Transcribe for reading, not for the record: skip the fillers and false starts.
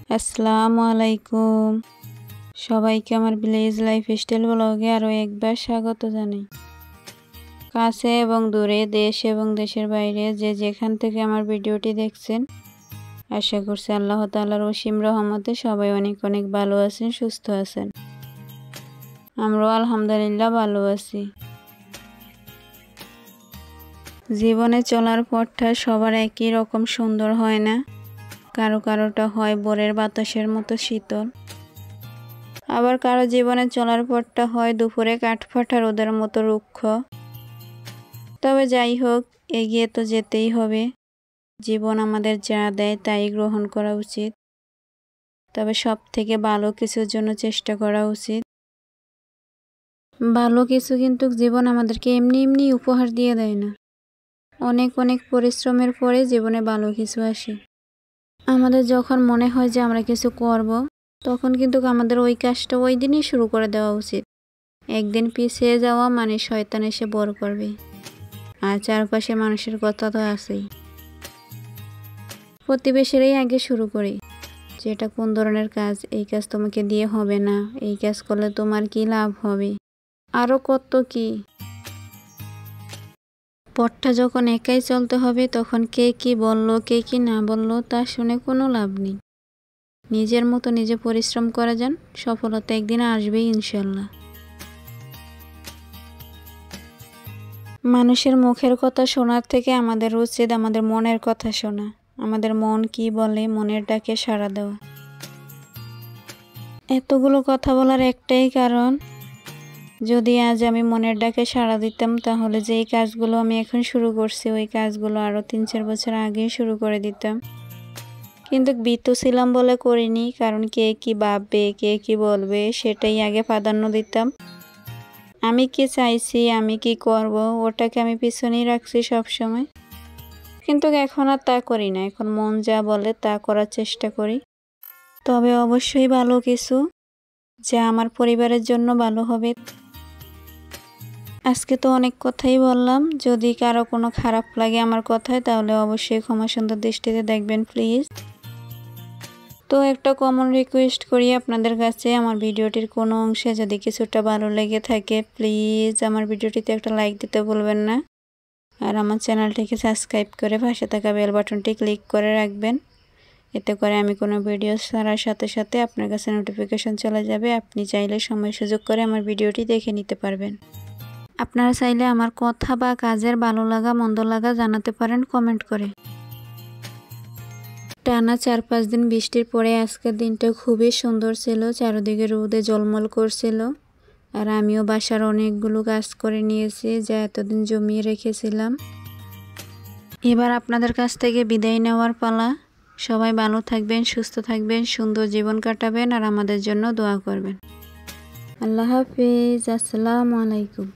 আসসালামু আলাইকুম। সবাইকে আমার ভিলেজ লাইফস্টাইল ব্লগে আরও একবার স্বাগত জানাই। কাছে এবং দূরে, দেশ এবং দেশের বাইরে যে যেখান থেকে আমার ভিডিওটি দেখছেন, আশা করছি আল্লাহ তাআলার অসীম রহমতে সবাই অনেক অনেক ভালো আছেন, সুস্থ আছেন। আমরাও আলহামদুলিল্লাহ ভালো আছি। জীবনে চলার পথটা সবার একই রকম সুন্দর হয় না। কারো কারোটা হয় ভোরের বাতাসের মতো শীতল, আবার কারো জীবনে চলার পথটা হয় দুপুরে কাঠফাটা রোদের মতো রুক্ষ। তবে যাই হোক, এগিয়ে তো যেতেই হবে। জীবন আমাদের যা দেয় তাই গ্রহণ করা উচিত, তবে সব থেকে ভালো কিছুর জন্য চেষ্টা করা উচিত। ভালো কিছু কিন্তু জীবন আমাদেরকে এমনি এমনি উপহার দিয়ে দেয় না। অনেক অনেক পরিশ্রমের পরে জীবনে ভালো কিছু আসে। আমাদের যখন মনে হয় যে আমরা কিছু করব, তখন কিন্তু আমাদের ওই কাজটা ওই দিনই শুরু করে দেওয়া উচিত। একদিন পিছিয়ে যাওয়া মানে শয়তান এসে বর করবে, আর চারপাশে মানুষের কথা তো আছেই। প্রতিবেশীরাই আগে শুরু করি যে এটা কোন ধরনের কাজ, এই কাজ তোমাকে দিয়ে হবে না, এই কাজ করলে তোমার কি লাভ হবে, আরও কত কি। পথটা যখন একাই চলতে হবে, তখন কে কি বলল, কে কি না বলল তা শুনে কোনো লাভ নেই। নিজের মতো নিজে পরিশ্রম করে যান, সফলতা একদিন আসবেই ইনশাল্লাহ। মানুষের মুখের কথা শোনার থেকে আমাদের উচিত আমাদের মনের কথা শোনা। আমাদের মন কি বলে, মনের ডাকে সাড়া দেওয়া। এতগুলো কথা বলার একটাই কারণ, যদি আজ আমি মনের ডাকে সাড়া দিতাম, তাহলে যেই কাজগুলো আমি এখন শুরু করছি ওই কাজগুলো আরও 3-4 বছর আগেই শুরু করে দিতাম। কিন্তু ভীতু ছিলাম বলে করিনি, কারণ কে কি ভাববে, কে কি বলবে সেটাই আগে প্রাধান্য দিতাম। আমি কি চাইছি, আমি কি করব, ওটাকে আমি পিছনেই রাখছি সবসময়। কিন্তু এখন আর তা করি না, এখন মন যা বলে তা করার চেষ্টা করি। তবে অবশ্যই ভালো কিছু, যা আমার পরিবারের জন্য ভালো হবে। আজকে তো অনেক কথাই বললাম, যদি কারো কোনো খারাপ লাগে আমার কথায়, তাহলে অবশ্যই ক্ষমা সুন্দর দৃষ্টিতে দেখবেন প্লিজ। তো একটা কমন রিকোয়েস্ট করি আপনাদের কাছে, আমার ভিডিওটির কোনো অংশে যদি কিছুটা ভালো লেগে থাকে, প্লিজ আমার ভিডিওটিতে একটা লাইক দিতে ভুলবেন না। আর আমার চ্যানেলটিকে সাবস্ক্রাইব করে পাশে থাকা বেল বাটনটি ক্লিক করে রাখবেন। এতে করে আমি কোনো ভিডিও ছাড়ার সাথে সাথে আপনার কাছে নোটিফিকেশন চলে যাবে। আপনি চাইলে সময় সুযোগ করে আমার ভিডিওটি দেখে নিতে পারবেন। আপনারা চাইলে আমার কথা বা কাজের ভালো লাগা মন্দ লাগা জানাতে পারেন কমেন্ট করে। টানা 4-5 দিন বৃষ্টির পরে আজকের দিনটা খুবই সুন্দর ছিল, চারিদিকে রোদে ঝলমল করছিল। আর আমিও বাসার অনেকগুলো কাজ করে নিয়েছি যা এতদিন জমিয়ে রেখেছিলাম। এবার আপনাদের কাছ থেকে বিদায় নেওয়ার পালা। সবাই ভালো থাকবেন, সুস্থ থাকবেন, সুন্দর জীবন কাটাবেন আর আমাদের জন্য দোয়া করবেন। আল্লাহ হাফিজ। আসসালামু আলাইকুম।